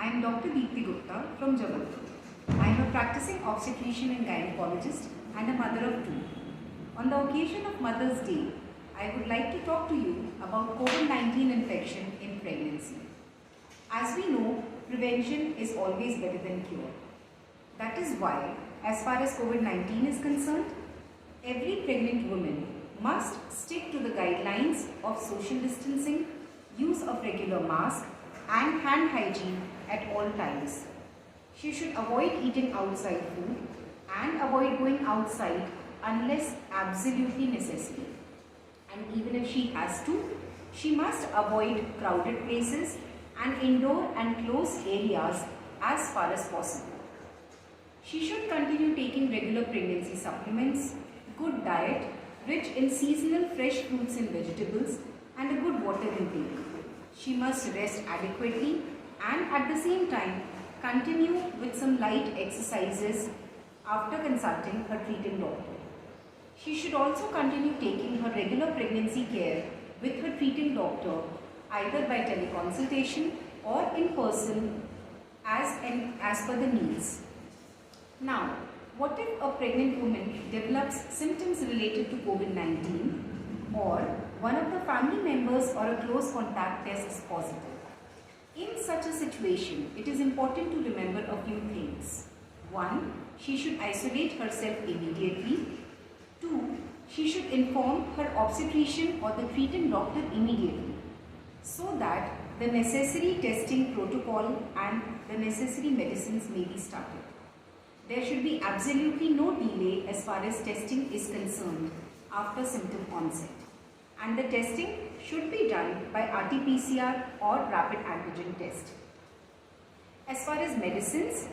I am Dr. Deepthi Gupta from Jabalpur. I am a practicing obstetrician and gynecologist and a mother of two. On the occasion of Mother's Day, I would like to talk to you about COVID-19 infection in pregnancy. As we know, prevention is always better than cure. That is why, as far as COVID-19 is concerned, every pregnant woman must stick to the guidelines of social distancing, use of regular mask and hand hygiene at all times. She should avoid eating outside food and avoid going outside unless absolutely necessary. And even if she has to, she must avoid crowded places and indoor and closed areas as far as possible. She should continue taking regular pregnancy supplements, good diet, rich in seasonal fresh fruits and vegetables, and a good water intake. She must rest adequately and at the same time continue with some light exercises after consulting her treating doctor. She should also continue taking her regular pregnancy care with her treating doctor either by teleconsultation or in person as per the needs. Now, what if a pregnant woman develops symptoms related to COVID-19 or one of the family members or a close contact tests positive? In such a situation, it is important to remember a few things. 1. She should isolate herself immediately. 2. She should inform her obstetrician or the treating doctor immediately so that the necessary testing protocol and the necessary medicines may be started. There should be absolutely no delay as far as testing is concerned after symptom onset. And the testing should be done by RT-PCR or rapid antigen test. As far as medicines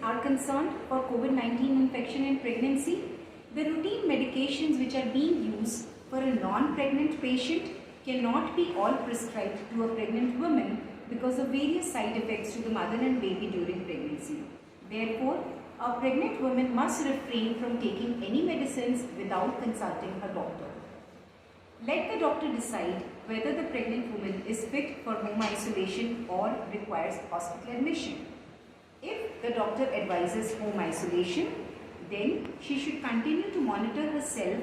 are concerned for COVID-19 infection in pregnancy, the routine medications which are being used for a non-pregnant patient cannot be all prescribed to a pregnant woman because of various side effects to the mother and baby during pregnancy. Therefore, a pregnant woman must refrain from taking any medicines without consulting her doctor. Let the doctor decide whether the pregnant woman is fit for home isolation or requires hospital admission. If the doctor advises home isolation, then she should continue to monitor herself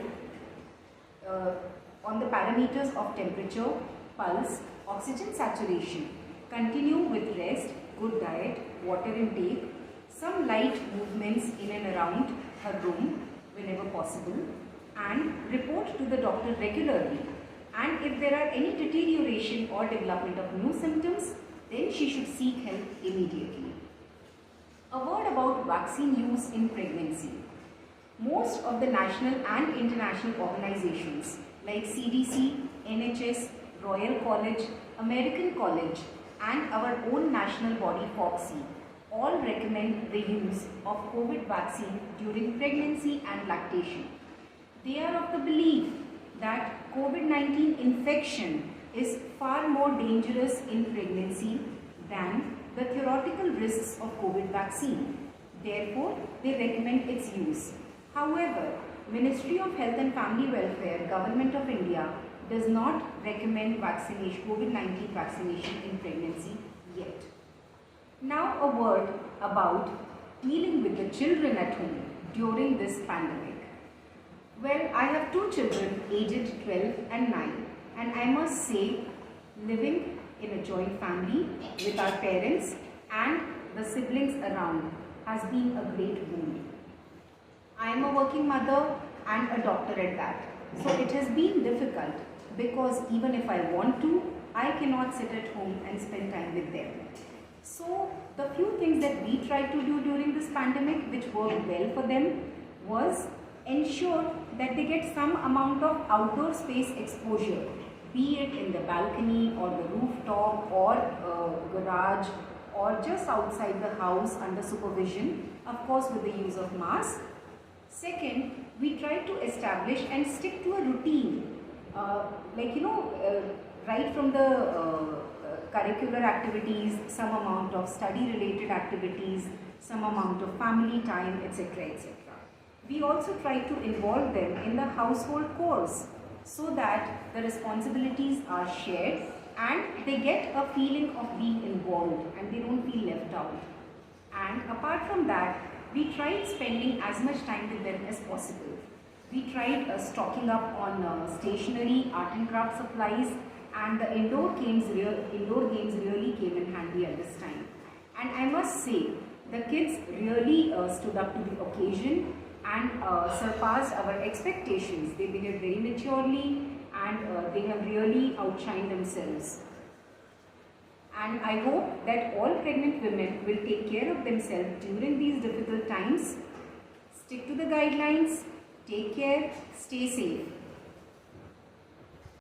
on the parameters of temperature, pulse, oxygen saturation. Continue with rest, good diet, water intake, some light movements in and around her room whenever possible, and report to the doctor regularly. And if there are any deterioration or development of new symptoms, then she should seek help immediately. A word about vaccine use in pregnancy. Most of the national and international organizations like CDC, NHS, Royal College, American College, and our own national body FOGC all recommend the use of COVID vaccine during pregnancy and lactation. They are of the belief that COVID-19 infection is far more dangerous in pregnancy than the theoretical risks of COVID vaccine. Therefore, they recommend its use. However, Ministry of Health and Family Welfare, Government of India does not recommend vaccination, COVID-19 vaccination in pregnancy yet. Now a word about dealing with the children at home during this pandemic. Well, I have two children aged 12 and 9, and I must say living in a joint family with our parents and the siblings around has been a great boon. I am a working mother and a doctor at that. So it has been difficult because even if I want to, I cannot sit at home and spend time with them. So the few things that we tried to do during this pandemic which worked well for them was ensure that they get some amount of outdoor space exposure, be it in the balcony or the rooftop or garage or just outside the house under supervision, of course with the use of mask. Second, we try to establish and stick to a routine, right from the curricular activities, some amount of study related activities, some amount of family time, etc. etc. We also try to involve them in the household chores so that the responsibilities are shared and they get a feeling of being involved and they don't feel left out. And apart from that, we tried spending as much time with them as possible. We tried stocking up on stationery, art and craft supplies, and the indoor games really came in handy at this time. And I must say, the kids really stood up to the occasion and surpassed our expectations. They behaved very maturely and they have really outshined themselves. And I hope that all pregnant women will take care of themselves during these difficult times. Stick to the guidelines, take care, stay safe.